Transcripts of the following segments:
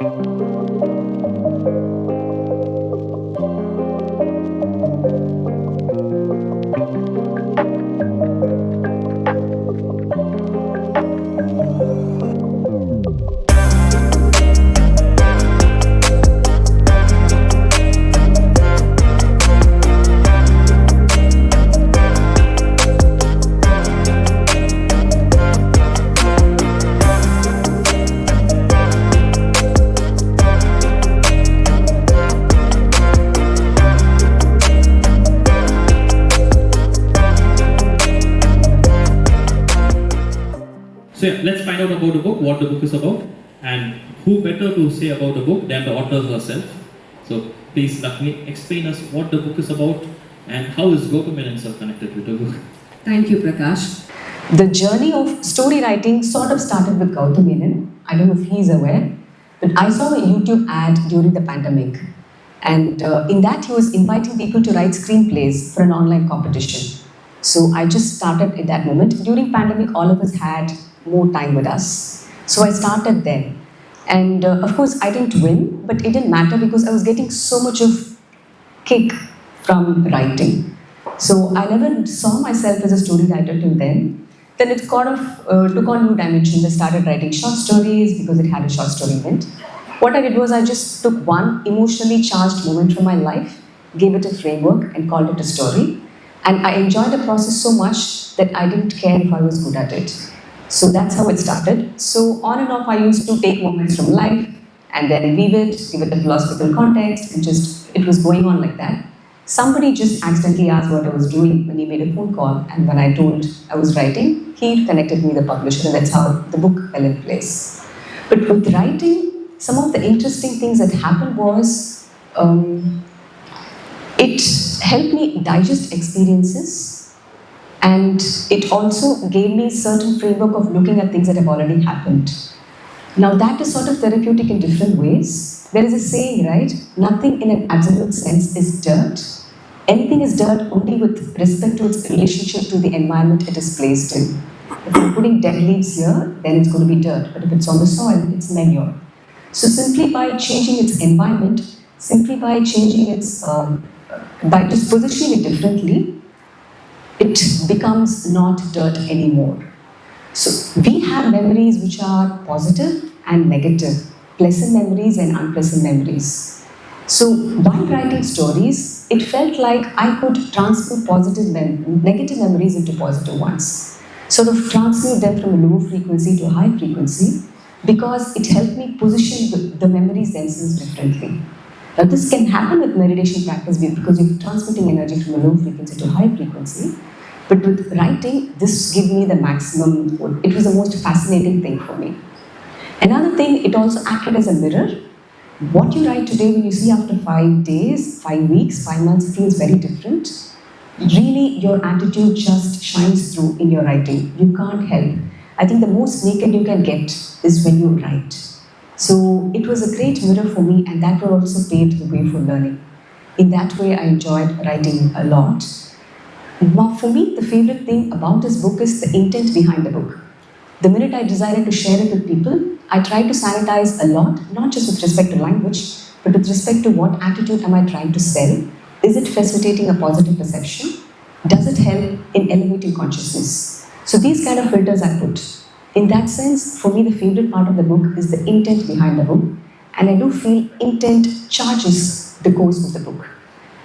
So yeah, let's find out about the book, what the book is about, and who better to say about the book than the author herself. So please, Lakshmi, explain us what the book is about and how is Gautham Menon sir connected with the book. Thank you, Prakash. The journey of story writing sort of started with Gautham Menon. I don't know if he's aware, but I saw a YouTube ad during the pandemic. And in that, he was inviting people to write screenplays for an online competition. So I just started at that moment. During pandemic, all of us had more time with us. So I started then. And of course, I didn't win, but it didn't matter because I was getting so much of kick from writing. So I never saw myself as a story writer till then. Then it kind of took on new dimensions. I started writing short stories because it had a short story event. What I did was I just took one emotionally charged moment from my life, gave it a framework and called it a story. And I enjoyed the process so much that I didn't care if I was good at it. So that's how it started. So on and off, I used to take moments from life and then weave it, give it a philosophical context, and just, it was going on like that. Somebody just accidentally asked what I was doing when he made a phone call, and when I told I was writing, he connected me with the publisher, and that's how the book fell in place. But with writing, some of the interesting things that happened was, it helped me digest experiences. And it also gave me a certain framework of looking at things that have already happened. Now that is sort of therapeutic in different ways. There is a saying, right? Nothing in an absolute sense is dirt. Anything is dirt only with respect to its relationship to the environment it is placed in. If I'm putting dead leaves here, then it's going to be dirt. But if it's on the soil, it's manure. So simply by changing its environment, simply by changing its, by just positioning it differently, it becomes not dirt anymore. So we have memories which are positive and negative, pleasant memories and unpleasant memories. So while writing stories, it felt like I could transmute negative memories into positive ones. Sort of transmute them from a low frequency to a high frequency, because it helped me position the memories themselves differently. Now this can happen with meditation practice because you're transmitting energy from a low frequency to a high frequency. But with writing, this gave me the maximum. It was the most fascinating thing for me. Another thing, it also acted as a mirror. What you write today, when you see after 5 days, 5 weeks, 5 months, feels very different. Really, your attitude just shines through in your writing. You can't help. I think the most naked you can get is when you write. So it was a great mirror for me, and that will also pave the way for learning. In that way, I enjoyed writing a lot. Now, for me, the favorite thing about this book is the intent behind the book. The minute I decided to share it with people, I tried to sanitize a lot, not just with respect to language, but with respect to what attitude am I trying to sell? Is it facilitating a positive perception? Does it help in elevating consciousness? So these kind of filters I put. In that sense, for me, the favorite part of the book is the intent behind the book. And I do feel intent charges the course of the book.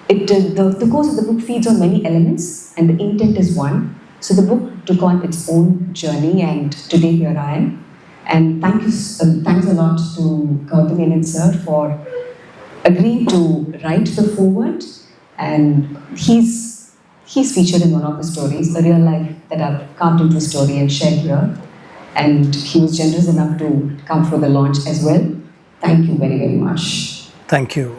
The course of the book feeds on many elements, and the intent is one. So the book took on its own journey, and today here I am. And thanks a lot to Gautham Menon sir for agreeing to write the foreword. And he's featured in one of the stories, a real life that I've carved into a story and shared here. And he was generous enough to come for the launch as well. Thank you very, very much. Thank you.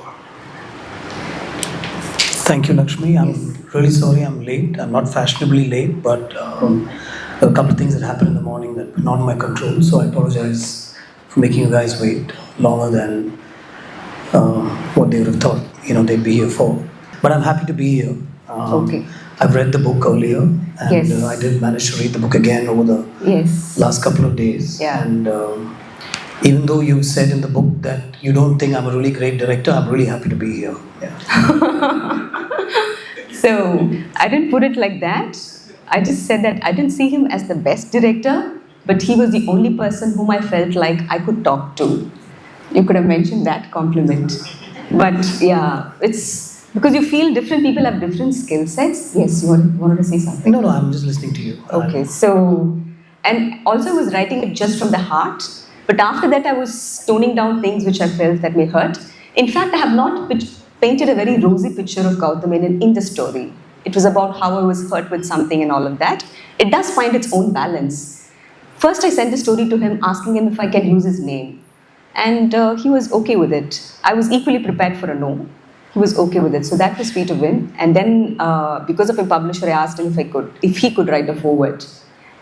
Thank you, Lakshmi. I'm really sorry I'm late. I'm not fashionably late, but there are a couple of things that happened in the morning that were not in my control. So I apologize for making you guys wait longer than what they would have thought they'd be here for. But I'm happy to be here. Okay. I've read the book earlier, and I did manage to read the book again over the last couple of days. Yeah. And Even though you've said in the book that you don't think I'm a really great director, I'm really happy to be here. Yeah. So I didn't put it like that. I just said that I didn't see him as the best director, but he was the only person whom I felt like I could talk to. You could have mentioned that compliment. But yeah, it's because you feel different people have different skill sets. Yes, you wanted to say something? No, I'm just listening to you. Okay, so, and also I was writing it just from the heart, but after that I was toning down things which I felt that may hurt. In fact, I have not painted a very rosy picture of Gautham Menon in the story. It was about how I was hurt with something and all of that. It does find its own balance. First, I sent the story to him asking him if I can use his name, and he was okay with it. I was equally prepared for a no. He was okay with it, so that was sweet of him. And then, because of a publisher, I asked him if he could write a foreword,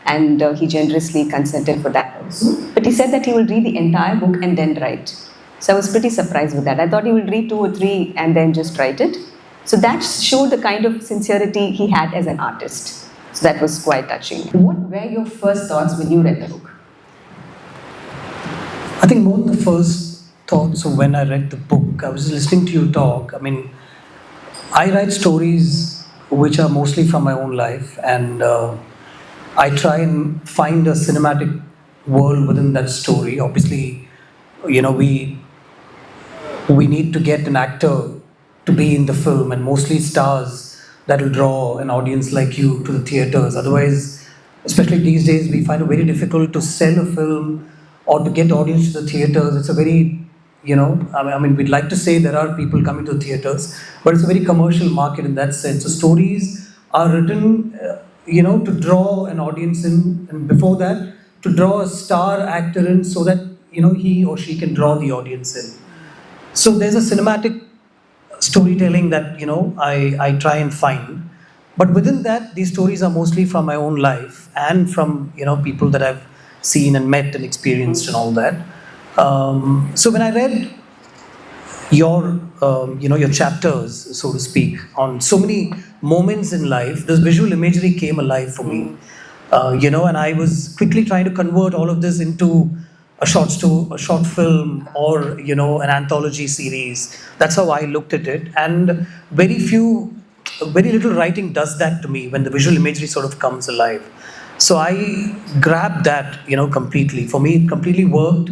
and he generously consented for that also. But he said that he will read the entire book and then write. So I was pretty surprised with that. I thought he would read 2 or 3 and then just write it. So that showed the kind of sincerity he had as an artist. So that was quite touching. What were your first thoughts when you read the book? I think more than the first thoughts of when I read the book, I was listening to you talk. I mean, I write stories which are mostly from my own life, and I try and find a cinematic world within that story. Obviously, we need to get an actor to be in the film, and mostly stars that will draw an audience like you to the theaters. Otherwise, especially these days, we find it very difficult to sell a film or to get audience to the theaters. It's a very, I mean, we'd like to say there are people coming to the theaters, but it's a very commercial market in that sense. So stories are written, to draw an audience in, and before that, to draw a star actor in so that, he or she can draw the audience in. So there's a cinematic storytelling that I try and find, but within that, these stories are mostly from my own life and from people that I've seen and met and experienced and all that. So when I read your chapters, so to speak, on so many moments in life, this visual imagery came alive for me. And I was quickly trying to convert all of this into a short film, or an anthology series. That's how I looked at it, and very little writing does that to me when the visual imagery sort of comes alive. So I grabbed that, completely. For me, it completely worked.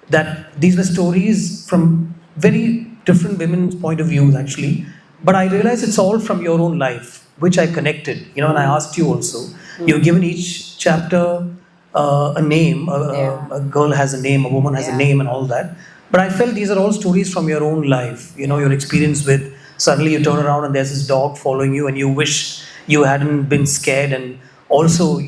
That these were stories from very different women's point of views, actually. But I realized it's all from your own life, which I connected. And I asked you also. You've given each chapter a name. A girl has a name, a woman has a name, and all that. But I felt these are all stories from your own life. Your experience with, suddenly you turn around and there's this dog following you, and you wish you hadn't been scared, and also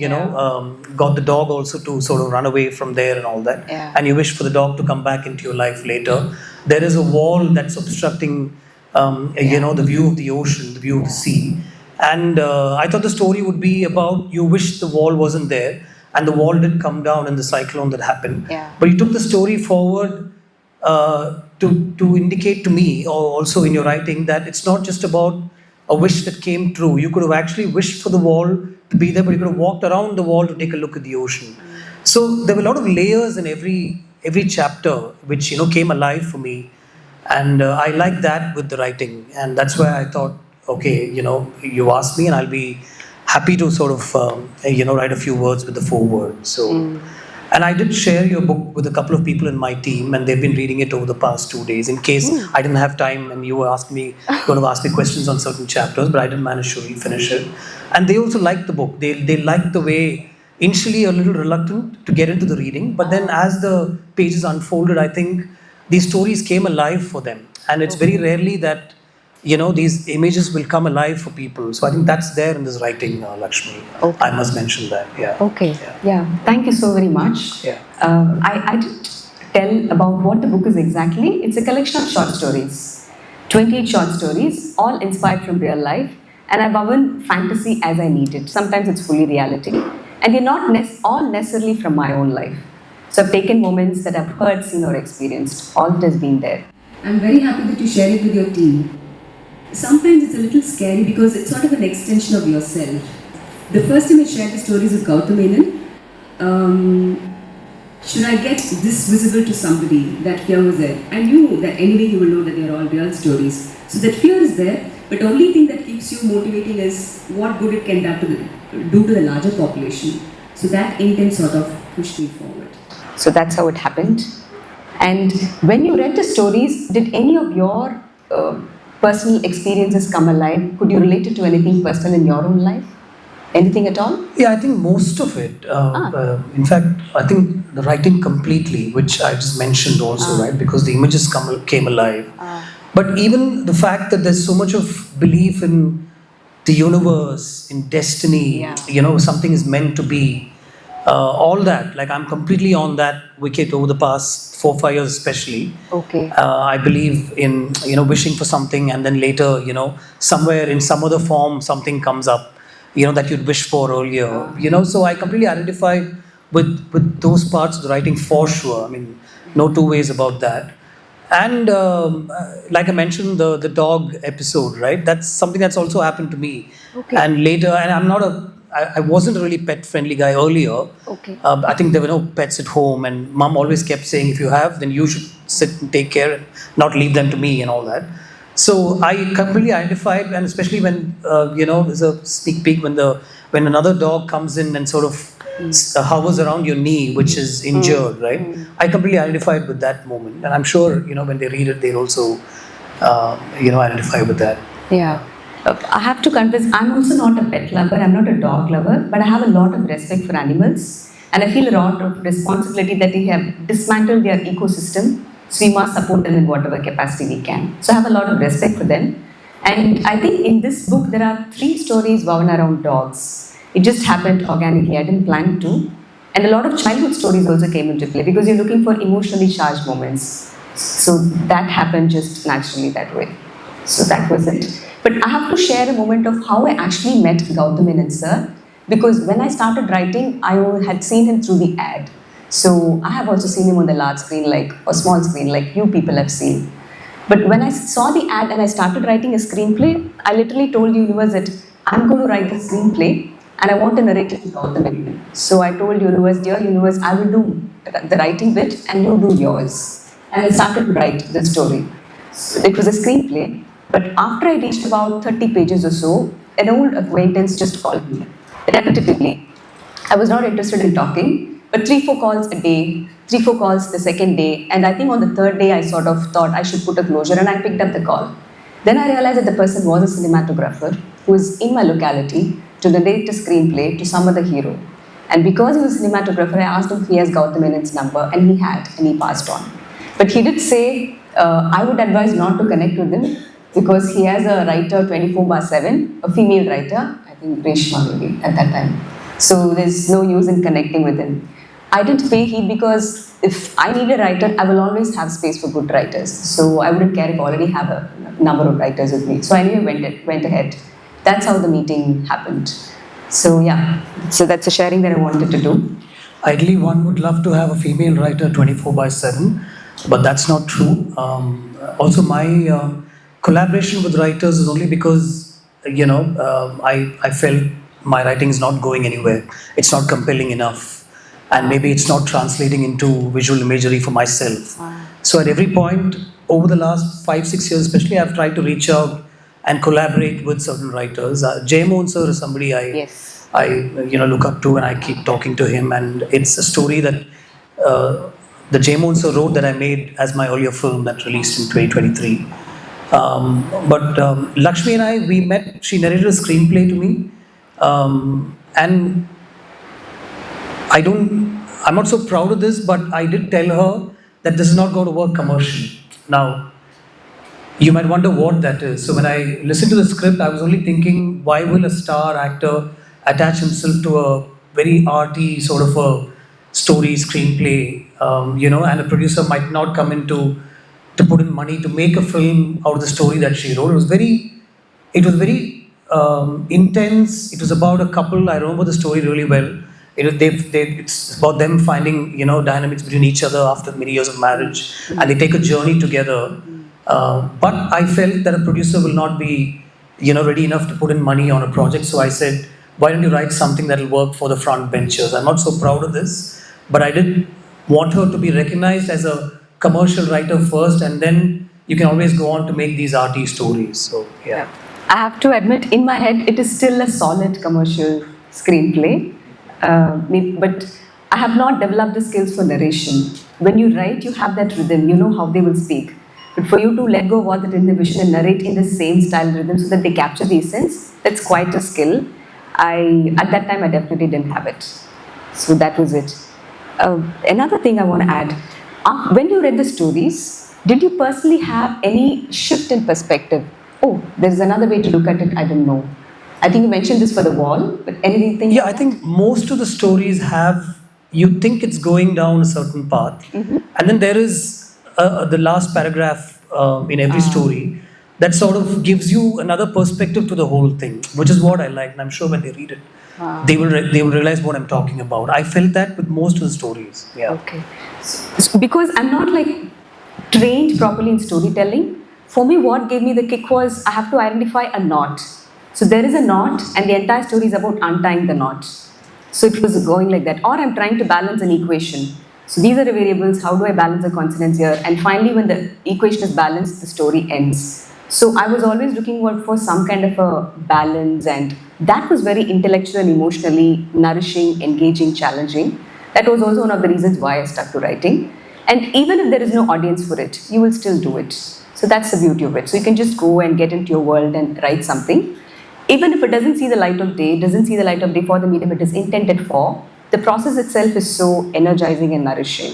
got the dog also to sort of run away from there and all that. And you wish for the dog to come back into your life later. There is a wall that's obstructing the view of the ocean, the view of the sea. And I thought the story would be about, you wish the wall wasn't there, and the wall did come down in the cyclone that happened. But you took the story forward to indicate to me, or also in your writing, that it's not just about a wish that came true. You could have actually wished for the wall to be there, but you could have walked around the wall to take a look at the ocean. So there were a lot of layers in every chapter, which came alive for me, and I like that with the writing, and that's why I thought, okay, you asked me, and I'll be happy to sort of write a few words with the foreword. So. And I did share your book with a couple of people in my team, and they've been reading it over the past 2 days. In case I didn't have time and you were going to ask me questions on certain chapters, but I didn't manage to finish it. And they also liked the book. They liked the way, initially a little reluctant to get into the reading, but then as the pages unfolded, I think these stories came alive for them. And it's very rarely that these images will come alive for people. So I think that's there in this writing, Lakshmi. Okay. I must mention that. Yeah. Okay. Yeah. Thank you so very much. Yeah. I didn't tell about what the book is exactly. It's a collection of short stories, 28 short stories, all inspired from real life, and I've woven fantasy as I need it. Sometimes it's fully reality, and they're not all necessarily from my own life. So I've taken moments that I've heard, seen, or experienced. All it has been there. I'm very happy that you share it with your team. Sometimes it's a little scary because it's sort of an extension of yourself. The first time I shared the stories of Gautham Menon, should I get this visible to somebody, that fear was there. I knew that anyway he will know that they are all real stories. So that fear is there, but the only thing that keeps you motivating is what good it can do to the larger population. So that intent sort of pushed me forward. So that's how it happened. And when you read the stories, did any of your personal experiences come alive? Could you relate it to anything personal in your own life? Anything at all? Yeah, I think most of it. In fact, I think the writing completely, which I just mentioned also, right? Because the images came alive. But even the fact that there's so much of belief in the universe, in destiny, something is meant to be. All that, like I'm completely on that wicket over the past 4-5 years, especially. Okay. I believe in wishing for something, and then later somewhere in some other form something comes up that you'd wished for earlier. So I completely identified with those parts of the writing for sure. I mean, no two ways about that. And like I mentioned, the dog episode, right? That's something that's also happened to me. Okay. And later, and I wasn't a really pet friendly guy earlier. Okay. I think there were no pets at home, and mom always kept saying, if you have, then you should sit and take care and not leave them to me and all that. So I completely identified, and especially when there's a sneak peek when another dog comes in and sort of hovers around your knee, which is injured, right? I completely identified with that moment, and I'm sure when they read it, they'll also identify with that. Yeah. I have to confess, I'm also not a pet lover, I'm not a dog lover, but I have a lot of respect for animals, and I feel a lot of responsibility that they have dismantled their ecosystem, so we must support them in whatever capacity we can. So I have a lot of respect for them. And I think in this book, there are 3 stories woven around dogs. It just happened organically, I didn't plan to. And a lot of childhood stories also came into play, because you're looking for emotionally charged moments. So that happened just naturally that way. So that was it. But I have to share a moment of how I actually met Gautham Menon sir, because when I started writing, I had seen him through the ad. So I have also seen him on the large screen, or small screen, like you people have seen. But when I saw the ad and I started writing a screenplay, I literally told the universe that I'm going to write the screenplay and I want to narrate it to Gautham Menon. So I told universe, dear universe, I will do the writing bit and you do yours. And I started to write the story. So it was a screenplay. But after I reached about 30 pages or so, an old acquaintance just called me repetitively. I was not interested in talking, but 3-4 calls a day, 3-4 calls the second day, and I think on the third day I sort of thought I should put a closure, and I picked up the call. Then I realized that the person was a cinematographer who was in my locality to narrate a screenplay to some other hero. And because he was a cinematographer, I asked him if he has Gautham Menon's number, and he had, and he passed on. But he did say, I would advise not to connect with him, because he has a writer 24/7, a female writer, I think Reshma maybe at that time. So there's no use in connecting with him. I didn't pay heed, because if I need a writer, I will always have space for good writers. So I wouldn't care if I already have a number of writers with me. So I anyway went ahead. That's how the meeting happened. So yeah, so that's a sharing that I wanted to do. Ideally, one would love to have a female writer 24/7, but that's not true. Also, my collaboration with writers is only because I felt my writing is not going anywhere. It's not compelling enough, and maybe it's not translating into visual imagery for myself. So at every point over the last 5-6 years, especially, I've tried to reach out and collaborate with certain writers. Mohan sir is somebody I look up to, and I keep talking to him. And it's a story that the Mohan sir wrote that I made as my earlier film that released in 2023. But Lakshmi and I, we met. She narrated a screenplay to me, and I'm not so proud of this, but I did tell her that this is not going to work commercially. Now, you might wonder what that is. So when I listened to the script, I was only thinking, why will a star actor attach himself to a very arty sort of a story screenplay, and a producer might not come in to put in money to make a film out of the story that she wrote. It was very intense. It was about a couple. I remember the story really well. It's about them finding dynamics between each other after many years of marriage, and they take a journey together. But I felt that a producer will not be ready enough to put in money on a project. So I said, why don't you write something that will work for the front benchers? I'm not so proud of this, but I did want her to be recognized as a commercial writer first, and then you can always go on to make these arty stories. So yeah. I have to admit, in my head, it is still a solid commercial screenplay. But I have not developed the skills for narration. When you write, you have that rhythm, you know how they will speak. But for you to let go of all that in the vision and narrate in the same style rhythm so that they capture the essence, that's quite a skill. At that time, I definitely didn't have it. So that was it. Another thing I want to add, when you read the stories, did you personally have any shift in perspective? Oh, there's another way to look at it, I don't know. I think you mentioned this for the wall, but anything? Yeah, I think most of the stories have, you think it's going down a certain path, and then there is the last paragraph in every story that sort of gives you another perspective to the whole thing, which is what I like, and I'm sure when they read it, they will realize what I'm talking about. I felt that with most of the stories. Yeah. Okay. So, because I'm not like trained properly in storytelling, for me what gave me the kick was I have to identify a knot. So there is a knot and the entire story is about untying the knot. So it was going like that. Or I'm trying to balance an equation. So these are the variables, how do I balance the consonants here? And finally when the equation is balanced, the story ends. So I was always looking for some kind of a balance, and that was very intellectual and emotionally nourishing, engaging, challenging. That was also one of the reasons why I stuck to writing. And even if there is no audience for it, you will still do it. So that's the beauty of it. So you can just go and get into your world and write something. Even if it doesn't see the light of day, for the medium it is intended for, the process itself is so energizing and nourishing.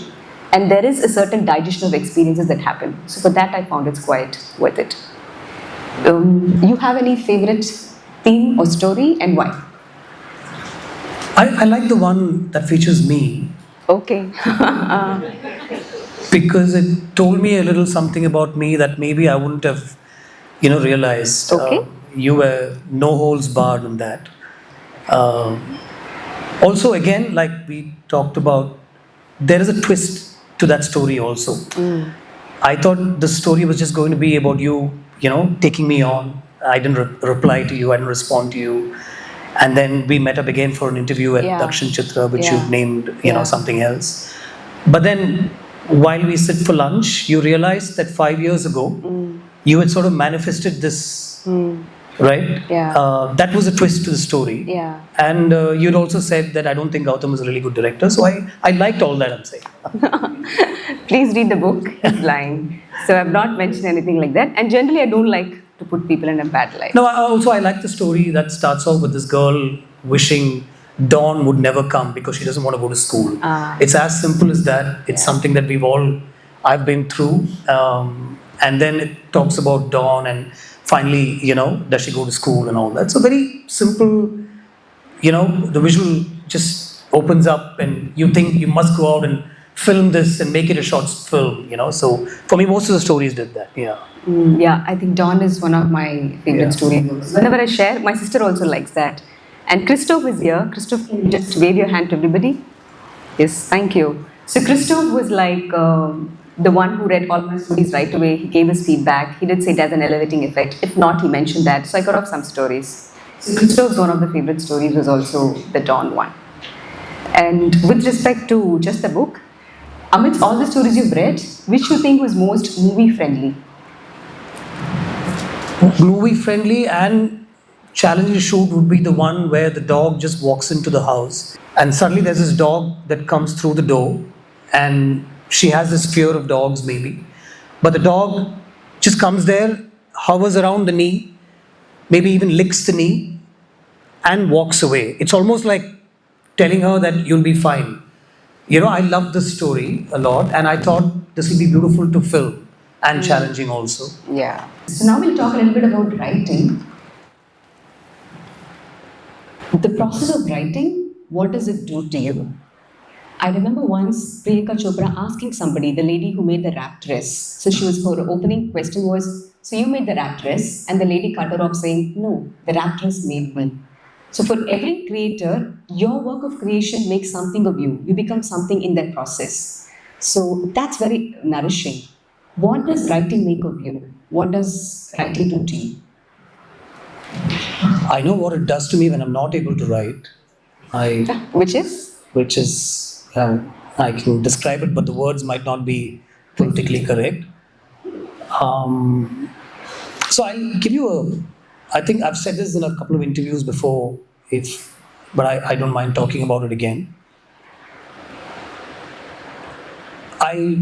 And there is a certain digestion of experiences that happen. So for that I found it's quite worth it. You have any favorite theme or story, and why? I like the one that features me. Okay. Because it told me a little something about me that maybe I wouldn't have, realized. Okay. You were no holds barred in that. Also, again, like we talked about, there is a twist to that story also. I thought the story was just going to be about you, taking me on. I didn't reply to you, I didn't respond to you. And then we met up again for an interview at Dakshin Chitra, which you've named, something else. But then while we sit for lunch, you realized that 5 years ago, you had sort of manifested this, right? Yeah. That was a twist to the story. Yeah. And you'd also said that I don't think Gautham is a really good director. So I liked all that, I'm saying. Please read the book, it's lying. So I've not mentioned anything like that. And generally I don't like to put people in a bad light. No, I like the story that starts off with this girl wishing dawn would never come because she doesn't want to go to school. It's as simple as that. It's something that I've been through. And then it talks about dawn and finally, does she go to school and all that. So very simple, the visual just opens up and you think you must go out and film this and make it a short film, So for me, most of the stories did that, Yeah, I think Dawn is one of my favorite stories. Whenever I share, my sister also likes that. And Christoph is here. Christoph, can you just wave your hand to everybody? Yes, thank you. So Christoph was like the one who read all my stories right away. He gave his feedback. He did say it has an elevating effect. If not, he mentioned that. So I got off some stories. So Christoph's one of the favorite stories was also the Dawn one. And with respect to just the book, amidst all the stories you've read, which you think was most movie friendly? Movie friendly and challenging to shoot would be the one where the dog just walks into the house and suddenly there's this dog that comes through the door and she has this fear of dogs maybe, but the dog just comes there, hovers around the knee, maybe even licks the knee and walks away. It's almost like telling her that you'll be fine. I love this story a lot and I thought this would be beautiful to film and challenging also. Yeah. So now we'll talk a little bit about writing. The process of writing, what does it do to you? I remember once Priyanka Chopra asking somebody, the lady who made the wrap dress. So her opening question was, so you made the wrap dress? And the lady cut her off saying, no, the wrap dress made me. So for every creator, your work of creation makes something of you. You become something in that process. So that's very nourishing. What does writing make of you? What does writing do to you? I know what it does to me when I'm not able to write. Which is? I can describe it, but the words might not be politically correct. Um, so I'll give you I think I've said this in a couple of interviews before, but I don't mind talking about it again. I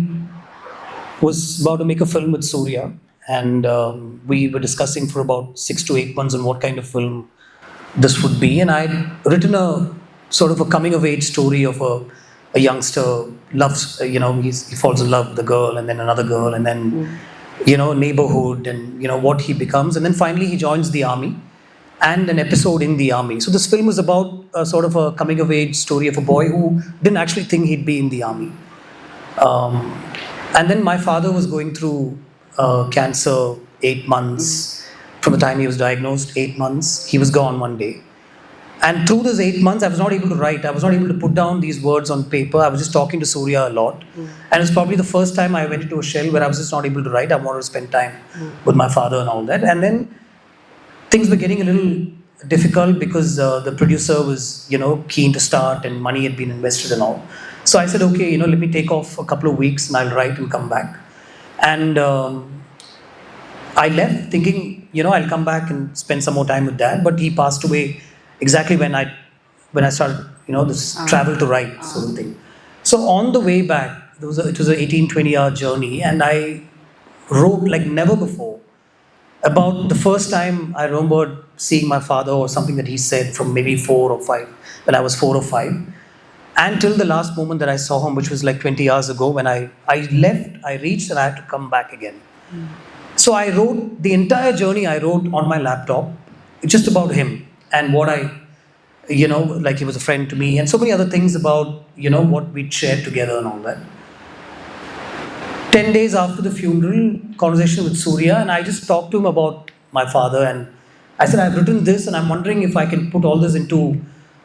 was about to make a film with Surya, and we were discussing for about 6 to 8 months on what kind of film this would be. And I'd written a sort of a coming of age story of a youngster loves, he falls in love with a girl and then another girl and then, neighborhood and, what he becomes. And then finally he joins the army and an episode in the army. So this film was about a sort of a coming of age story of a boy who didn't actually think he'd be in the army. Um, and then my father was going through cancer 8 months from the time he was diagnosed, 8 months. He was gone one day. And through those 8 months, I was not able to write. I was not able to put down these words on paper. I was just talking to Surya a lot. And it's probably the first time I went into a shell where I was just not able to write. I wanted to spend time with my father and all that. And then things were getting a little difficult because the producer was, keen to start and money had been invested and all. So I said, okay, let me take off a couple of weeks and I'll write and come back. And I left thinking, I'll come back and spend some more time with Dad. But he passed away exactly when I started, this travel to write sort of thing. So on the way back, it was an 18, 20-hour journey, and I wrote like never before about the first time I remembered seeing my father or something that he said from maybe 4 or 5, when I was 4 or 5, until the last moment that I saw him, which was like 20 years ago when I left, I reached and I had to come back again. So I wrote the entire journey, I wrote on my laptop, just about him and what like he was a friend to me and so many other things about, what we'd shared together and all that. 10 days after the funeral, conversation with Surya, and I just talked to him about my father and I said, I've written this and I'm wondering if I can put all this into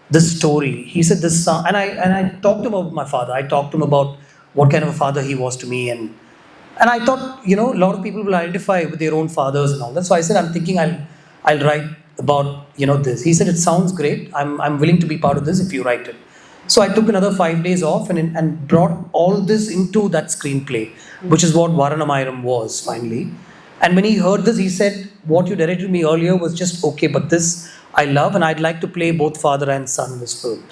this story. He said this song, and I talked to him about my father. I talked to him about what kind of a father he was to me, and I thought, a lot of people will identify with their own fathers and all that. So I said, I'm thinking I'll write about, this. He said, it sounds great. I'm willing to be part of this if you write it. So I took another 5 days off and brought all this into that screenplay, which is what Varanamayiram was finally. And when he heard this, he said, what you directed me earlier was just okay, but this I love and I'd like to play both father and son in this film.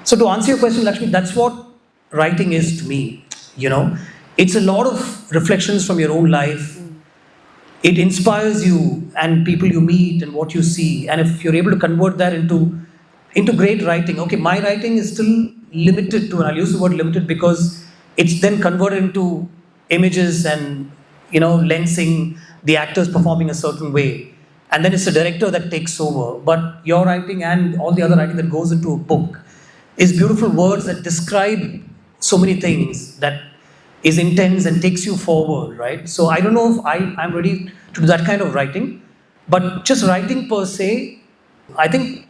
So to answer your question, Lakshmi, that's what writing is to me. It's a lot of reflections from your own life. It inspires you and people you meet and what you see. And if you're able to convert that into great writing, okay, my writing is still limited to, and I'll use the word limited because it's then converted into images and, lensing, the actors performing a certain way. And then it's the director that takes over. But your writing and all the other writing that goes into a book is beautiful words that describe so many things, that is intense and takes you forward, right? So I don't know if I'm ready to do that kind of writing, but just writing per se, I think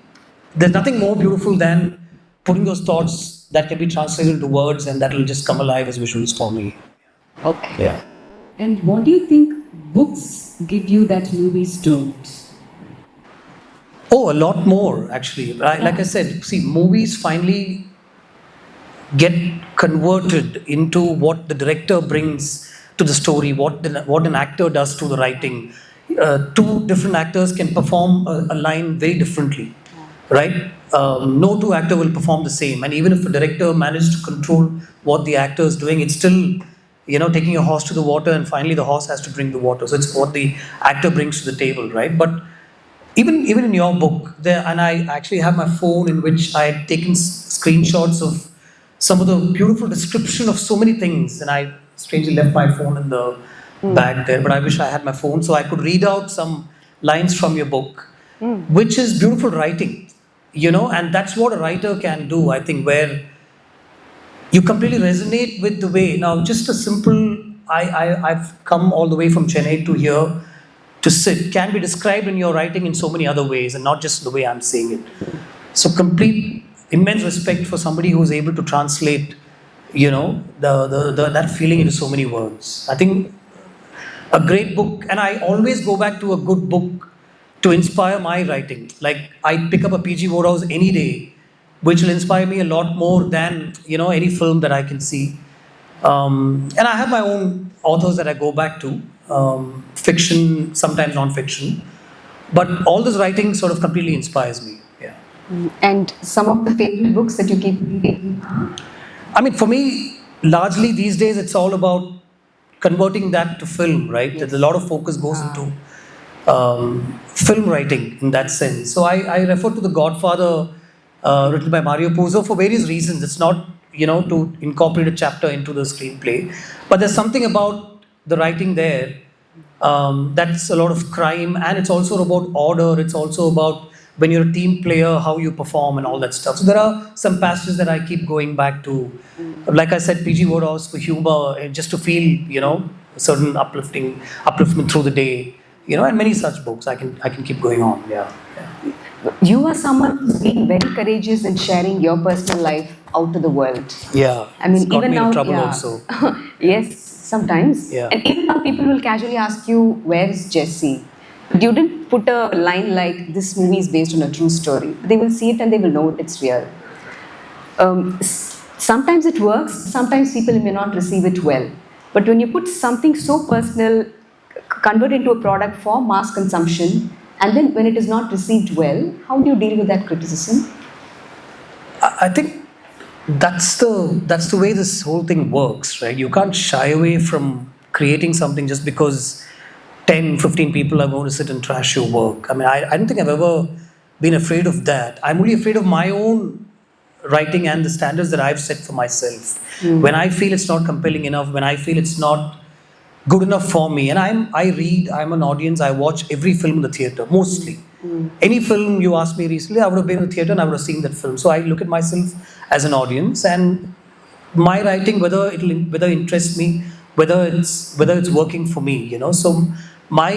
there's nothing more beautiful than putting those thoughts that can be translated into words and that will just come alive as visuals for me. Okay. Yeah. And what do you think books give you that movies don't? Oh, a lot more actually. Like I said, see, movies finally get converted into what the director brings to the story, what an actor does to the writing. Two different actors can perform a line very differently, right? No two actors will perform the same, and even if a director managed to control what the actor is doing, it's still, taking a horse to the water, and finally the horse has to drink the water. So it's what the actor brings to the table, right? But even in your book, and I actually have my phone in which I had taken screenshots of some of the beautiful description of so many things, and I strangely left my phone in the bag there, but I wish I had my phone so I could read out some lines from your book, which is beautiful writing, and that's what a writer can do, I think, where you completely resonate with the way. Now, just a simple, I've come all the way from Chennai to here to sit, can be described in your writing in so many other ways, and not just the way I'm saying it. So complete immense respect for somebody who's able to translate, that feeling into so many words. I think a great book, and I always go back to a good book to inspire my writing. Like I pick up a P.G. Wodehouse any day which will inspire me a lot more than any film that I can see. And I have my own authors that I go back to, fiction, sometimes non-fiction, but all this writing sort of completely inspires me. Yeah. And some of the favorite books that you keep reading? I mean, for me, largely these days it's all about converting that to film, right? Yes. A lot of focus goes into film writing in that sense. So I refer to The Godfather, written by Mario Puzo, for various reasons. It's not, to incorporate a chapter into the screenplay, but there's something about the writing there that's a lot of crime, and it's also about order. It's also about when you're a team player, how you perform and all that stuff. So there are some passages that I keep going back to. Like I said, PG Wodehouse for humor, just to feel, a certain upliftment through the day, and many such books. I can keep going on. Yeah. You are someone who's been very courageous in sharing your personal life out to the world. Yeah. I mean, it's got even me now, in trouble yeah. also. Yes, sometimes. Yeah. And even now, people will casually ask you, "Where is Jesse?" But you didn't put a line like, "This movie is based on a true story." They will see it and they will know it's real. Sometimes it works. Sometimes people may not receive it well. But when you put something so personal, convert into a product for mass consumption, and then when it is not received well, how do you deal with that criticism? I think that's the way this whole thing works, right? You can't shy away from creating something just because 10, 15 people are going to sit and trash your work. I mean, I don't think I've ever been afraid of that. I'm only afraid of my own writing and the standards that I've set for myself. When I feel it's not compelling enough, when I feel it's not good enough for me, and I read, I'm an audience, I watch every film in the theatre, mostly. Any film you asked me recently, I would have been in the theatre and I would have seen that film. So I look at myself as an audience, and my writing, whether it interests me, whether it's working for me, So my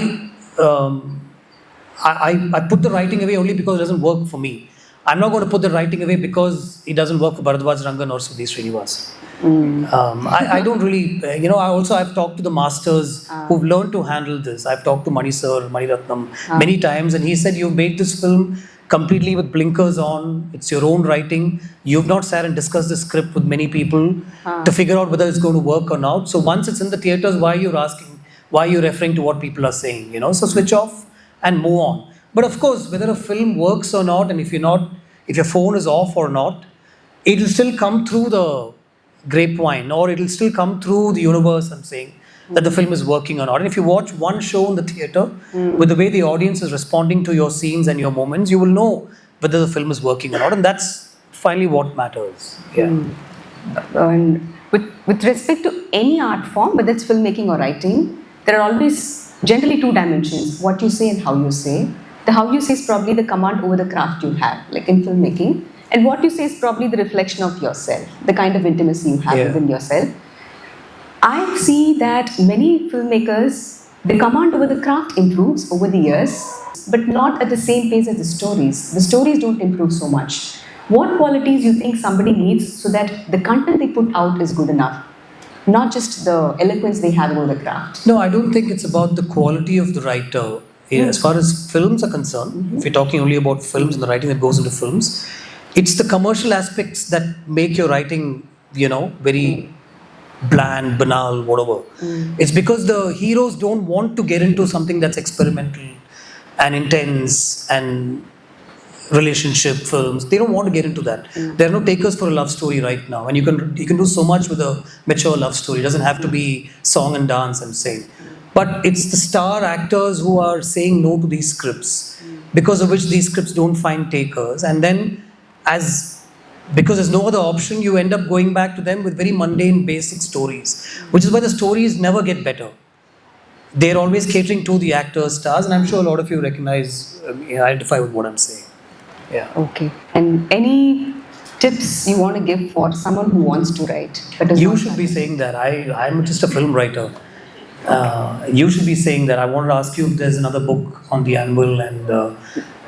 I put the writing away only because it doesn't work for me. I'm not going to put the writing away because it doesn't work for Bharadwaj Rangan or Sudhir Srinivas. I don't really, I've talked to the masters who've learned to handle this. I've talked to Mani Sir, Mani Ratnam many times, and he said, "You've made this film completely with blinkers on. It's your own writing. You've not sat and discussed the script with many people to figure out whether it's going to work or not. So once it's in the theatres, why are you referring to what people are saying? So switch off and move on." But of course, whether a film works or not, and if your phone is off or not, it'll still come through the grapevine, or it'll still come through the universe, I'm saying, that the film is working or not. And if you watch one show in the theatre, with the way the audience is responding to your scenes and your moments, you will know whether the film is working or not. And that's finally what matters. Yeah. And with respect to any art form, whether it's filmmaking or writing, there are always generally two dimensions: what you say and how you say. The how you say is probably the command over the craft you have, like in filmmaking, and what you say is probably the reflection of yourself, the kind of intimacy you have within yourself. I see that many filmmakers, the command over the craft improves over the years, but not at the same pace as the stories. The stories don't improve so much. What qualities you think somebody needs so that the content they put out is good enough? Not just the eloquence they have over the craft. No, I don't think it's about the quality of the writer. As far as films are concerned, if you're talking only about films and the writing that goes into films, it's the commercial aspects that make your writing, very bland, banal, whatever. It's because the heroes don't want to get into something that's experimental and intense and relationship films. They don't want to get into that. There are no takers for a love story right now, and you can do so much with a mature love story. It doesn't have to be song and dance, I'm saying. But it's the star actors who are saying no to these scripts, because of which these scripts don't find takers. And then, because there's no other option, you end up going back to them with very mundane, basic stories, which is why the stories never get better. They're always catering to the actors, stars, and I'm sure a lot of you identify with what I'm saying. Yeah. Okay. And any tips you want to give for someone who wants to write? You should be saying that. I'm just a film writer. You should be saying that. I wanted to ask you if there's another book on the anvil, and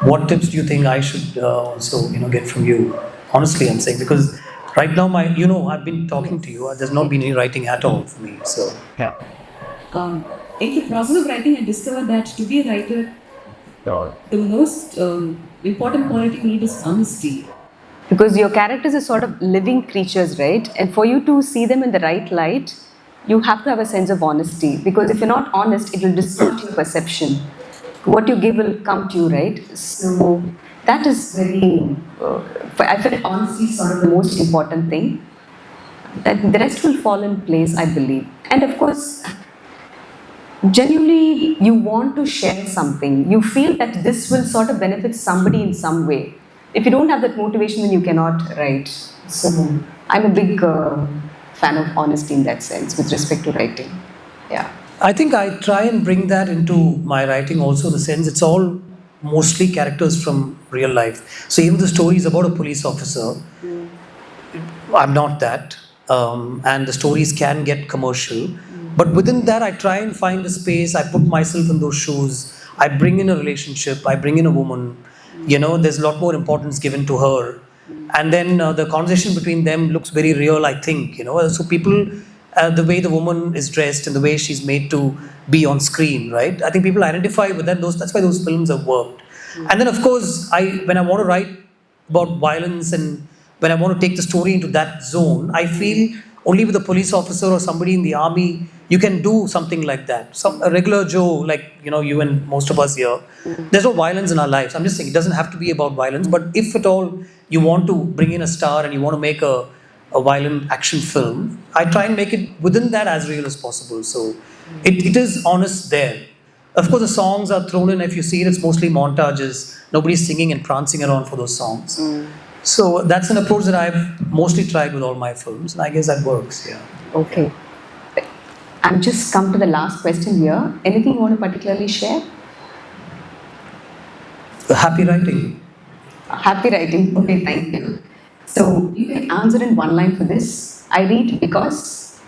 what tips do you think I should also get from you? Honestly, I'm saying, because right now I've been talking to you. There's not been any writing at all for me. So yeah. In the process of writing, I discovered that to be a writer, the most important quality you need is honesty. Because your characters are sort of living creatures, right? And for you to see them in the right light, you have to have a sense of honesty. Because if you're not honest, it will distort your perception. What you give will come to you, right? So that is very, I feel honesty is sort of the most important thing. That the rest will fall in place, I believe. And of course, genuinely, you want to share something. You feel that this will sort of benefit somebody in some way. If you don't have that motivation, then you cannot write. So I'm a big fan of honesty in that sense with respect to writing. Yeah. I think I try and bring that into my writing also, in the sense it's all mostly characters from real life. So even the story is about a police officer. I'm not that. And the stories can get commercial. But within that, I try and find a space. I put myself in those shoes. I bring in a relationship. I bring in a woman. There's a lot more importance given to her. And then the conversation between them looks very real, I think. So people, the way the woman is dressed and the way she's made to be on screen, right? I think people identify with that. That's why those films have worked. And then, of course, when I want to write about violence and when I want to take the story into that zone, I feel only with a police officer or somebody in the army, you can do something like that. A regular Joe, like you and most of us here, there's no violence in our lives. I'm just saying it doesn't have to be about violence, but if at all you want to bring in a star and you want to make a violent action film, I try and make it within that as real as possible. So it is honest there. Of course, the songs are thrown in. If you see it, it's mostly montages. Nobody's singing and prancing around for those songs. So that's an approach that I've mostly tried with all my films, and I guess that works. Yeah. Okay. I've just come to the last question here. Anything you want to particularly share? Happy writing. Happy writing. Okay, thank you. So you can answer in one line for this. I read because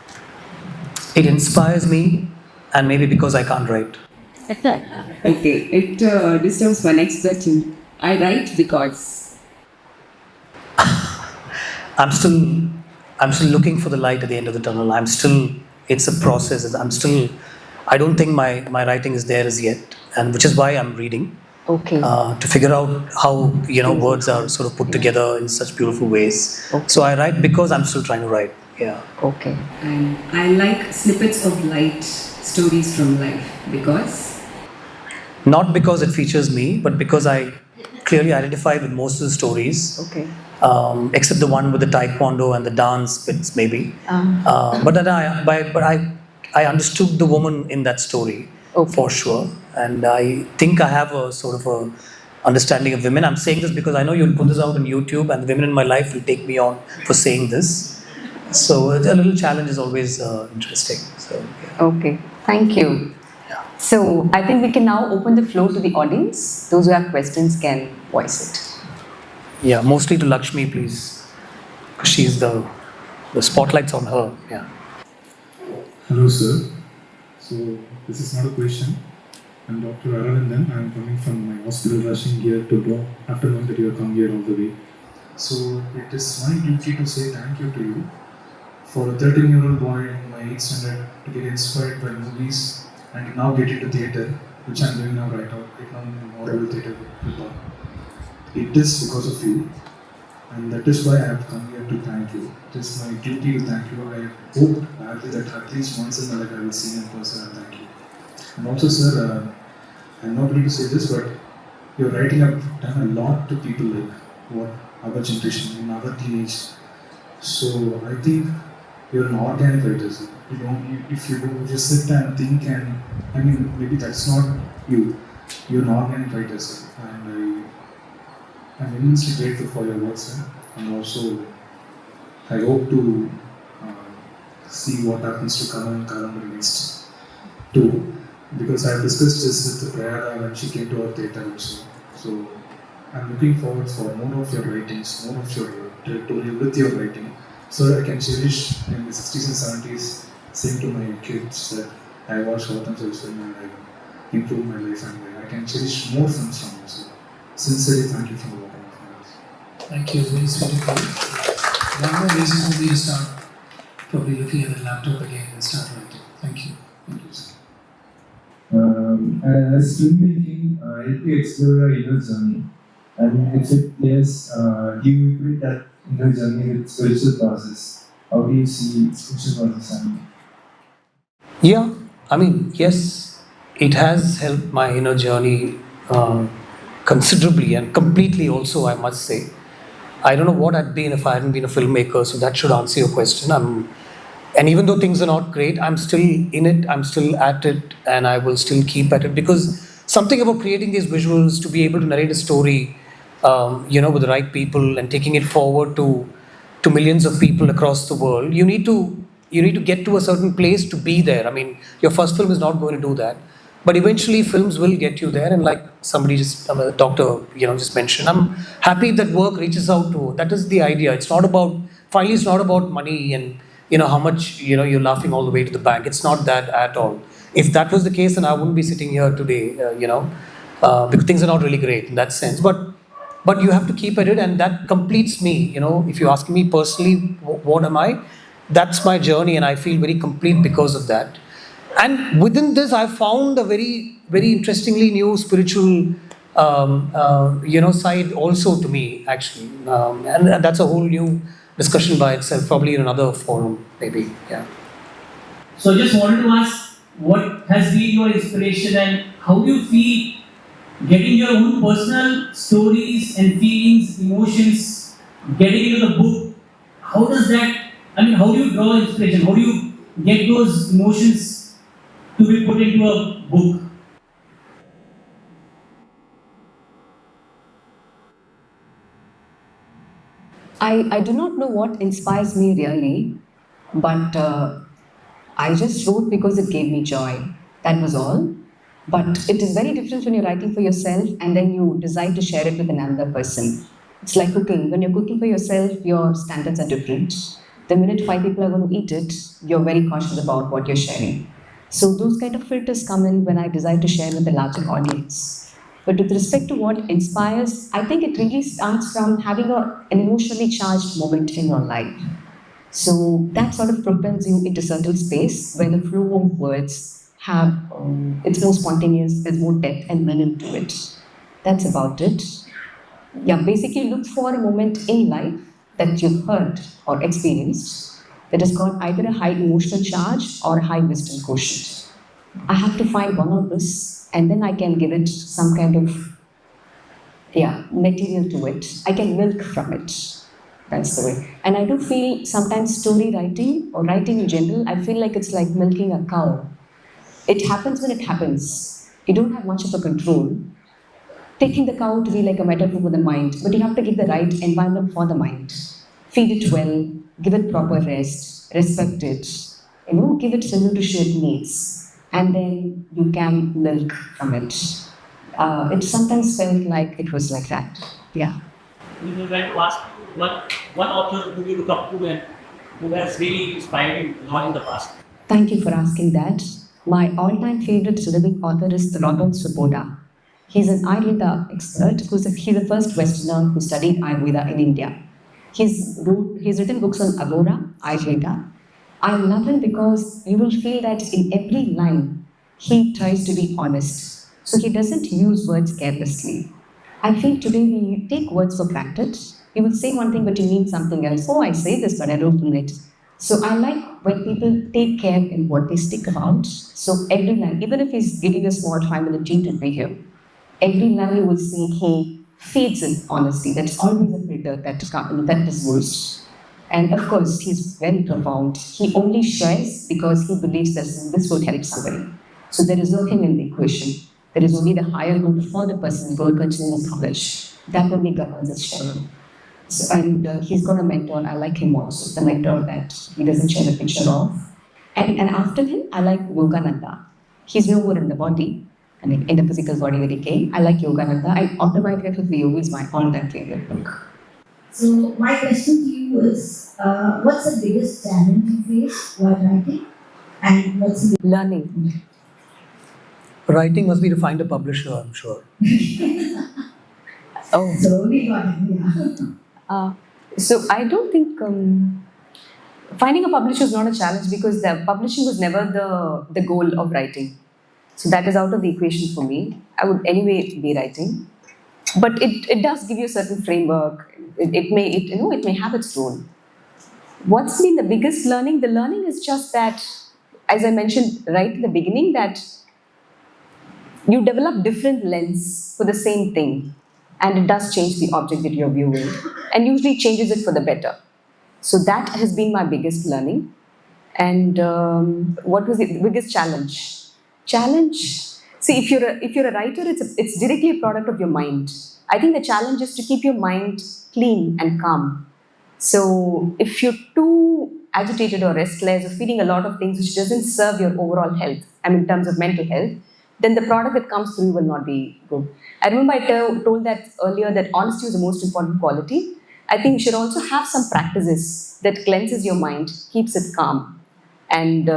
it inspires me, and maybe because I can't write. Okay, it disturbs my next question. I write because I'm still looking for the light at the end of the tunnel. It's a process. I don't think my writing is there as yet, and which is why I'm reading. Okay. To figure out how words are sort of put together in such beautiful ways. Okay. So I write because I'm still trying to write. Yeah. Okay. And I like snippets of light, stories from life, because not because it features me, but because I clearly identify with most of the stories. Okay. Except the one with the taekwondo and the dance bits, maybe. But then I understood the woman in that story. Okay. For sure, and I think I have a sort of a understanding of women. I'm saying this because I know you'll put this out on YouTube, and the women in my life will take me on for saying this. So a little challenge is always interesting. So yeah. Okay, thank you. Yeah. So I think we can now open the floor to the audience. Those who have questions can voice it. Yeah, mostly to Lakshmi, please. She's the spotlight's on her. Yeah. Hello, sir. So this is not a question. I'm Dr. Aravindan. I'm coming from my hospital, rushing here to know after knowing that you have come here all the way. So it is my duty to say thank you to you for a 13-year-old boy in my 8th standard to get inspired by movies and now get into theatre, which I'm doing now right now in Auroville Theatre. It is because of you, and that is why I have come here to thank you. It is my duty to thank you. I hope badly that at least once in my life I will see you in person and thank you. And also, sir, I'm not ready to say this, but your writing have done a lot to people like what our generation, in our teenage. So I think you're an organic writer, sir. If you just sit and think, and I mean, maybe that's not you. You're an organic writer, sir. And I'm immensely grateful for your work, sir. And also, I hope to see what happens to Karan and Karan next too. Because I've discussed this with Prayada when she came to our theatre also. So I'm looking forward for more of your writings, more of your territory with your writing. So I can cherish in the 60s and 70s, saying to my kids that I watched Gautham Menon's film and I improved my life, and I can cherish more films from you. So sincerely thank you from the bottom of my heart. Thank you. Very sweet of you. One more reason for me to start probably looking at the laptop again and start writing. Thank you. Thank you, sir. As filmmaking, help you explore your inner journey. And if it yes, do you equate that inner journey with spiritual process? How do you see spiritual process? Yeah, I mean, yes, it has helped my inner journey considerably and completely, also, I must say. I don't know what I'd been if I hadn't been a filmmaker, so that should answer your question. And even though things are not great, I'm still in it, I'm still at it, and I will still keep at it because something about creating these visuals to be able to narrate a story, with the right people and taking it forward to millions of people across the world. You need to get to a certain place to be there. I mean, your first film is not going to do that, but eventually films will get you there. And like somebody just, a doctor, just mentioned, I'm happy that work reaches out to. That is the idea. It's not about finally. It's not about money and how much you're laughing all the way to the bank. It's not that at all. If that was the case, then I wouldn't be sitting here today. Because things are not really great in that sense. But you have to keep at it, and that completes me. If you ask me personally, what am I? That's my journey, and I feel very complete because of that. And within this, I found a very, very interestingly new spiritual, side also to me, actually. And that's a whole new discussion by itself, probably in another forum, maybe. Yeah. So I just wanted to ask, what has been your inspiration and how do you feel getting your own personal stories and feelings, emotions, getting into the book? How does that, how do you draw inspiration? How do you get those emotions to be put into a book? I do not know what inspires me really, but I just wrote because it gave me joy. That was all. But it is very different when you're writing for yourself and then you decide to share it with another person. It's like cooking. When you're cooking for yourself, your standards are different. The minute 5 people are going to eat it, you're very cautious about what you're sharing. So those kind of filters come in when I decide to share with a larger audience. But with respect to what inspires, I think it really starts from having an emotionally charged moment in your life. So that sort of propels you into certain space where the flow of words have, it's more spontaneous, there's more depth and meaning to it. That's about it. Yeah, basically look for a moment in life that you've heard or experienced that has got either a high emotional charge or a high wisdom quotient. I have to find one of this and then I can give it some kind of material to it. I can milk from it. That's the way. And I do feel sometimes story writing or writing in general, I feel like it's like milking a cow. It happens when it happens. You don't have much of a control. Taking the cow to be like a metaphor for the mind, but you have to give the right environment for the mind. Feed it well, give it proper rest, respect it, give it the nutrition it needs, and then you can milk from it. It sometimes felt like it was like that. Yeah. We would like to ask what author do you look up to and who has really inspired you in the past? Thank you for asking that. My all-time favorite living author is Rodolphe Svoboda. He's an Ayurveda expert. He's the first Westerner who studied Ayurveda in India. He's written books on Agora, Ayurveda. I love him because you will feel that in every line, he tries to be honest. So he doesn't use words carelessly. I feel today we take words for granted. You will say one thing, but you mean something else. Oh, I say this, but I don't mean it. So I like when people take care in what they speak about. So every line, even if he's giving a small 5-minute gene interview, every line you will see he feeds in honesty. That's always a filter that is used. And of course, he's very profound. He only shares because he believes that this will help somebody. So there is no him in the equation. There is only the higher good for the person who will continue to knowledge. That only governs his sharing. So, and he's got a mentor. I like him also. The mentor that he doesn't share a picture of. And after him, I like Yogananda. He's no more in the body, and in the physical body that he came. I like Yogananda. And Autobiography of the Yogi is my all-time favorite book. So my question to you is, what's the biggest challenge you face while writing, and what's the Learning. Writing must be to find a publisher, I'm sure. Oh. So we got it, yeah. So I don't think finding a publisher is not a challenge because the publishing was never the goal of writing. So that is out of the equation for me. I would anyway be writing. But it does give you a certain framework. It may have its role. What's been the biggest learning? The learning is just that, as I mentioned right in the beginning, that you develop different lens for the same thing, and it does change the object that you're viewing, and usually changes it for the better. So that has been my biggest learning. And what was the biggest challenge? Challenge. See, if you're a writer, it's directly a product of your mind. I think the challenge is to keep your mind clean and calm. So if you're too agitated or restless or feeling a lot of things which doesn't serve your overall health, I mean in terms of mental health, then the product that comes through will not be good. I remember I told that earlier, that honesty is the most important quality. I think you should also have some practices that cleanses your mind, keeps it calm. And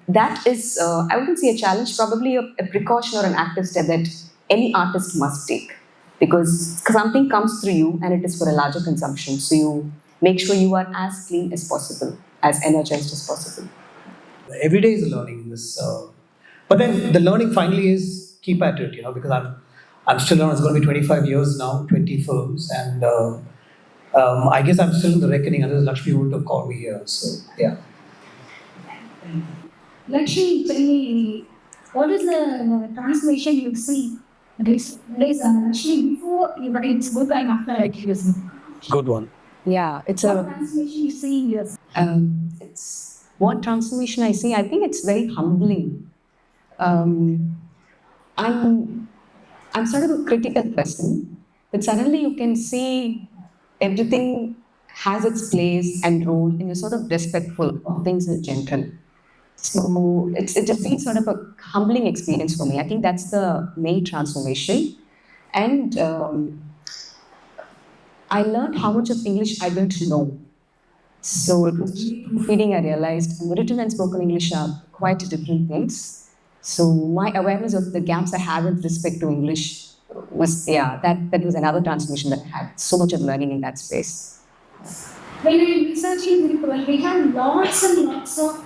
that is, I wouldn't say a challenge, probably a precaution or an active step that any artist must take. Because something comes through you and it is for a larger consumption. So you make sure you are as clean as possible, as energized as possible. Every day is a learning in this. But then the learning finally is keep at it, because I'm still on. It's going to be 25 years now, 20 films, and I guess I'm still in the reckoning. Otherwise, Lakshmi wouldn't have called me here. So yeah. Lakshmi, tell me, what is the translation you see? There's Lakshmi before you write its book and after accusing. Good one. Yeah, it's What translation you see here? it's what transformation I see. I think it's very humbling. I'm sort of a critical person, but suddenly you can see everything has its place and role in a sort of respectful of things in general. So it just been sort of a humbling experience for me. I think that's the main transformation. And I learned how much of English I don't know. So it was feeding, I realized written and spoken English are quite different things. So my awareness of the gaps I have with respect to English was, that was another transformation that I had so much of learning in that space. When I'm researching people, we have lots and lots of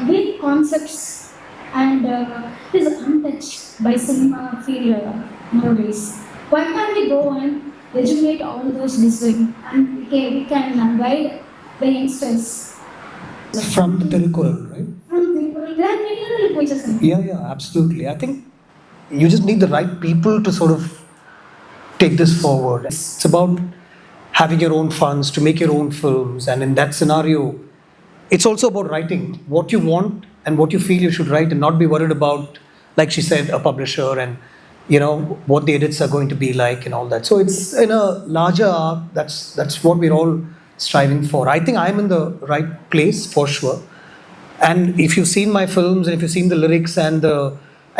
big concepts, and it is untouched by cinema failure nowadays. Why can't we go and educate all those listening, and we can guide the youngsters From the Tirukkural, right? from the there are many other languages. Yeah, absolutely. I think you just need the right people to sort of take this forward. It's about having your own funds to make your own films, and in that scenario, it's also about writing what you want and what you feel you should write, and not be worried about, like she said, a publisher and what the edits are going to be like and all that. So it's in a larger arc. That's what we're all striving for. I think I'm in the right place for sure. And if you've seen my films, and if you've seen the lyrics and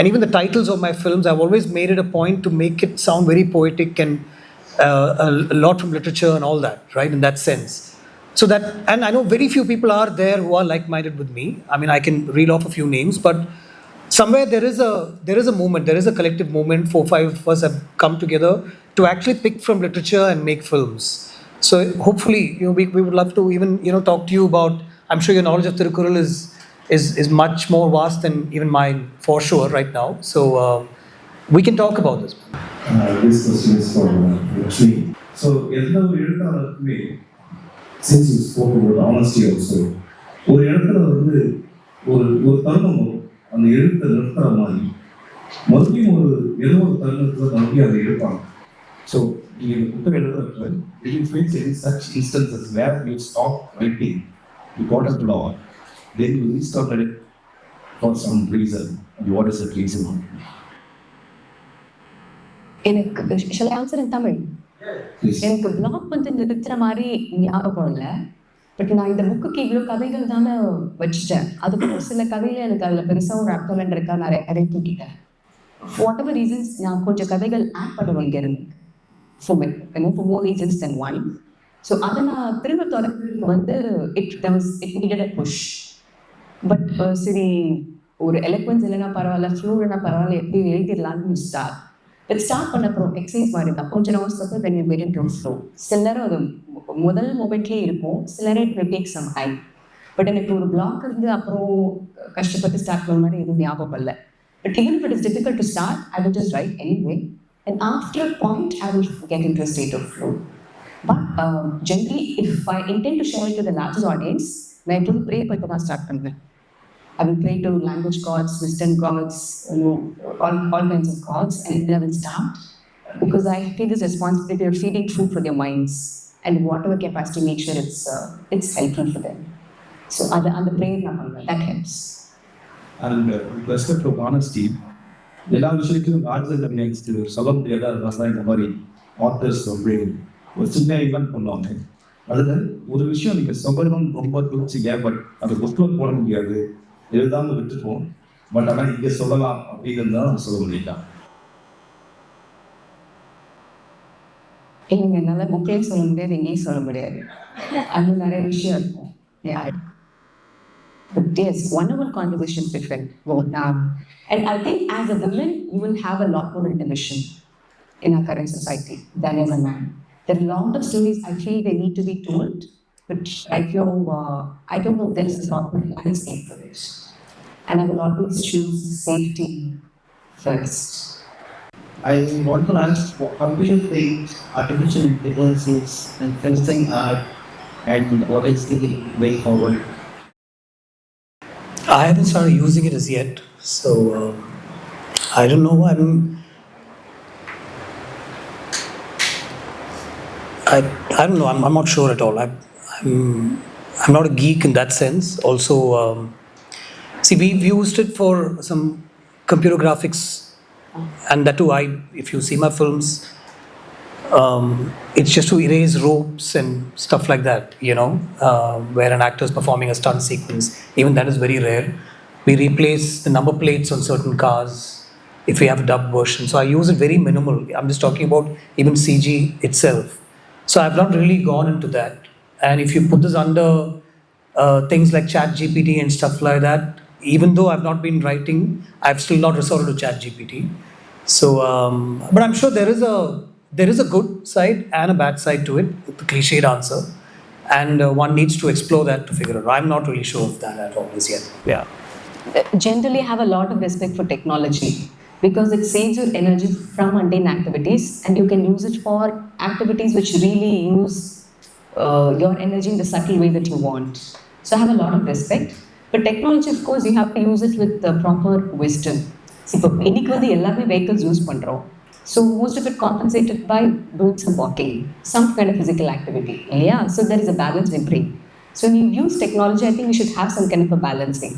even the titles of my films, I've always made it a point to make it sound very poetic and a lot from literature and all that, right? In that sense. So that, and I know very few people are there who are like-minded with me. I mean, I can reel off a few names, but somewhere there is a movement, there is a collective movement. 4-5 of us have come together to actually pick from literature and make films. So hopefully, we would love to even talk to you about. I'm sure your knowledge of Tirukkural is much more vast than even mine, for sure, right now. So we can talk about this. This question is for Lakshmi. So, since you spoke about honesty also, ஒரு இடத்துல ஒரு தருணம் வரும், அந்த எழுத்தை நிறுத்துற மாதிரி மறுபடியும் ஏதோ ஒரு தருணத்துல மறுபடியும் அதை எடுப்பாங்க. So, நீங்க இந்த புத்தகம் எழுதுறப்ப did you face any such instances where you stopped writing, you got a plot, then you restarted it for some reason? What is that reason? Shall I answer in Tamil? எனக்கு black வந்து நிறுத்துற மாதிரி ஞாபகம் இல்லை. But நான் இந்த புக்குக்கு இவ்வளோ கதைகள் தானே வச்சுட்டேன். அதுக்கப்புறம் சில கதைகள் எனக்கு அதில் பெருசாக ஒரு அர்த்தம் இருக்கா, நான் அதை தூக்கிட்டேன். வாட் எவர் ரீசன்ஸ் நான் கொஞ்சம் கதைகள் ஆட் பண்ண வேண்டியிருந்தேன் for more reasons than one. So அதை நான் திரும்ப தொடர்ந்து வந்து it needed a push. But சரி, ஒரு எலக்வன்ஸ் இல்லைன்னா பரவாயில்ல, ஃப்ளூ இல்லைன்னா பரவாயில்ல, எப்படி எழுதிடலான்னு ஸ்டார்ட் பண்ண அப்புறம் எக்ஸசைஸ் மாதிரி தான். கொஞ்சம் nervous then you very flow. சில நேரம் அது முதல் மூமெண்ட்லேயே இருக்கும், சில நேரம் it will take some time. But எனக்கு ஒரு பிளாக் இருந்து அப்புறம் கஷ்டப்பட்டு ஸ்டார்ட் பண்ண மாதிரி எதுவும் ஞாபகம் இல்லை. But even if it is difficult to start, I will just write anyway. And after a point, I will get into a state of flow. But generally, if I intend to share it to the largest audience, I will pray for the start convent. I will pray to language gods, Western gods, all kinds of gods, and then I will start. Because I feel this responsibility of feeding food for their minds and whatever capacity, make sure it's helpful for them. So அந்த prayer that helps. And with respect to honesty, எல்லா விஷயத்திலும் order next சொல்ல முடியாத தான் இந்த மாதிரி authors ஒரு சின்ன ஈவெண்ட் பண்ணுவாங்க. அதில் ஒரு விஷயம் நீங்கள் சொல்லணும் ரொம்ப குறிச்சிங்க, பட் அது புக்கில் போட முடியாது, எழுதாமல் விட்டுருப்போம். பட் ஆனால் இங்கே சொல்லலாம் அப்படின்னு தான் சொல்ல முடியலாம். இல்லைங்க, என்னால் புக்லேயும் சொல்ல முடியாது, எங்கேயும் சொல்ல முடியாது. அது நிறைய விஷயம் இருக்கும். But yes, one of our conversations different. And I think as a woman, you will have a lot more inhibition in our current society than as a man. There are a lot of stories I feel they need to be told, but I don't know if there is a proper landscape for it. And I will always choose safety first. I want to ask, how do you think artificial intelligence is influencing art, and what is the way forward? I haven't started using it as yet, so I don't know. I don't know. I'm not sure at all. I'm not a geek in that sense. Also, see, we've used it for some computer graphics, and that too. If you see my films, it's just to erase ropes and stuff like that, where an actor is performing a stunt sequence. Even that is very rare. We replace the number plates on certain cars if we have a dubbed version. So I use it very minimal. I'm just talking about even CG itself. So I've not really gone into that. And if you put this under things like ChatGPT and stuff like that, even though I've not been writing, I've still not resorted to ChatGPT. So, but I'm sure there is a good side and a bad side to it, the cliched answer, and one needs to explore that to figure it out. I'm not really sure of that at all as yet. Yeah. Generally, have a lot of respect for technology because it saves your energy from mundane activities, and you can use it for activities which really use your energy in the subtle way that you want. So I have a lot of respect. But technology, of course, you have to use it with the proper wisdom. See, for இன்னைக்கு வந்து எல்லாமே vehicles use பண்றோம். So most of it compensated by doing some walking, some kind of physical activity. Yeah, so there is a balance in brain. So when you use technology, I think we should have some kind of a balancing.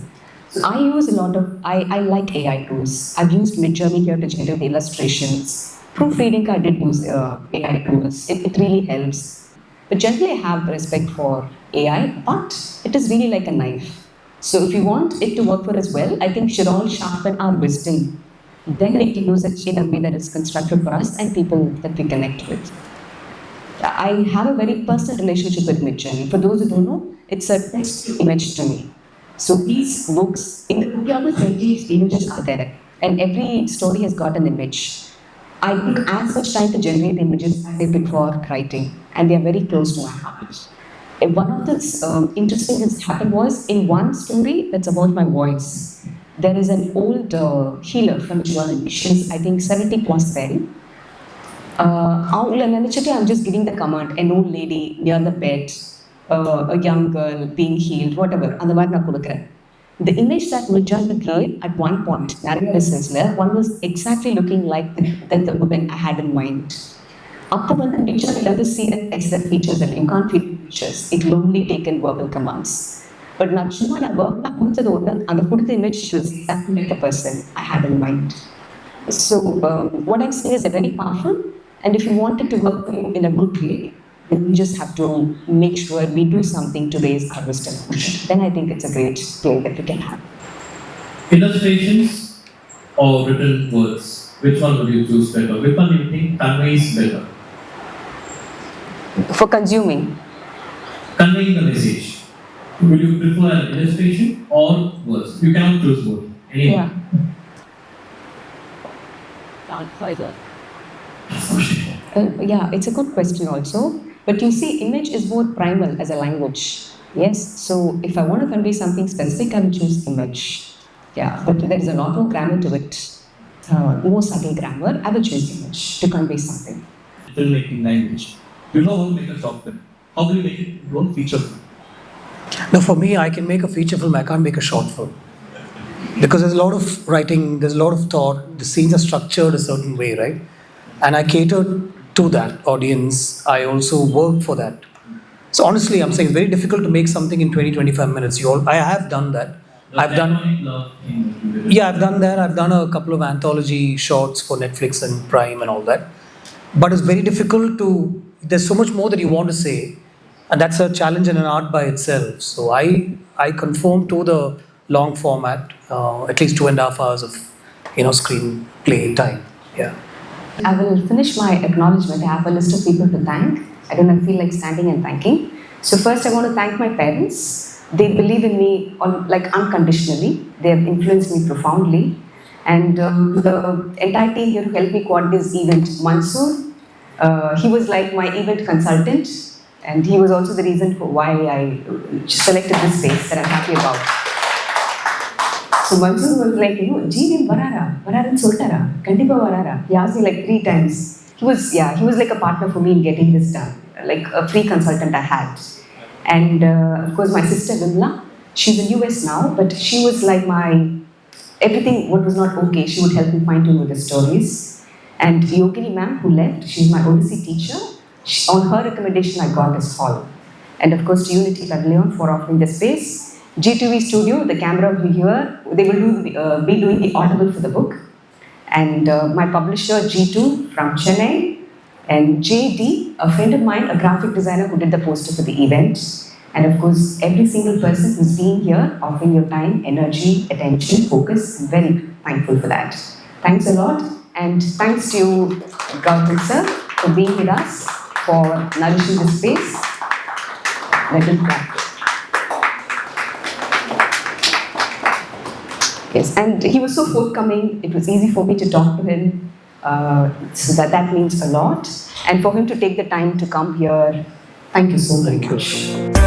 I use a lot of, I like AI tools. I've used Midjourney here to generate illustrations. Proofreading, I did use AI tools. It really helps. But generally, I have respect for AI, but it is really like a knife. So if you want it to work for us well, I think we should all sharpen our wisdom. Then we can use it in a way that is constructive for us and people that we connect with. I have a very personal relationship with Midjourney. For those who don't know, it's a text image to me. So these books, in the book, almost 20 images are there, and every story has got an image. I took as much time to generate images as I did for writing, and they are very close to my heart. And one of the interesting things that happened was in one story that's about my voice. There is an old healer from Juan. She's, I think, 70 plus then. I'm just giving the command, an old lady near the bed, a young girl being healed, whatever. The image that Midjourney gave at one point, one was exactly looking like the woman I had in mind. After one, the Midjourney doesn't see the text that features that you can't feel features. It will only take in verbal commands. But not sure I worked and the put the image shows exactly like the person I had in mind. So what I'm saying is very powerful, and if you want it to work in a good way, then we just have to make sure we do something to raise our wisdom. Then I think it's a great play that we can have. Illustrations or written words, which one would you choose better? Which one do you think conveys better? For consuming. Conveying the message. Would you prefer an illustration or words? You cannot choose both. Anyway. Yeah. Yeah, it's a good question also. But you see, image is more primal as a language. Yes, so if I want to convey something specific, I will choose image. Yeah, but there is a lot more grammar to it. More subtle grammar. I will change the image to convey something. Filmmaking language. You know how to make a short film. How do you make it your own feature film? Now, for me, I can make a feature film, I can't make a short film. Because there's a lot of writing, there's a lot of thought, the scenes are structured a certain way, right? And I cater to that audience, I also work for that. So honestly, I'm saying it's very difficult to make something in 20-25 minutes. I have done that. I've done that. I've done a couple of anthology shorts for Netflix and Prime and all that. But it's very difficult there's so much more that you want to say, and that's a challenge and an art by itself. So I conform to the long format, at least 2.5 hours of screenplay time. Yeah. I will finish my acknowledgement. I have a list of people to thank. I don't feel like standing and thanking. So first I want to thank my parents. They believe in me unconditionally. They have influenced me profoundly. And the entire team here who helped me coordinate this event, Mansoor, he was like my event consultant, and he was also the reason for why I selected this space that I'm happy about. So Mansoor was like, Jeetu varara soltara, kandipa varara. He asked me like 3 times. He was like a partner for me in getting this done, like a free consultant I had. And of course my sister Vimla, she's in US now, but she was like everything what was not okay, she would help me fine tune with the stories. And Yogini ma'am, who left, she's my Odyssey teacher. On her recommendation, I got this hall. And of course to Unity Pavilion for offering the space. G2V Studio, the camera over here, they will be doing the audible for the book. And my publisher Jeetu from Chennai, and JD, a friend of mine, a graphic designer who did the poster for the event. And of course, every single person who's been here, offering your time, energy, attention, focus. I'm very thankful for that. Thanks a lot. And thanks to Gautham sir for being with us, for nourishing the space. Let him clap. Yes, and he was so forthcoming. It was easy for me to talk to him. So that means a lot. And for him to take the time to come here, thank you so much.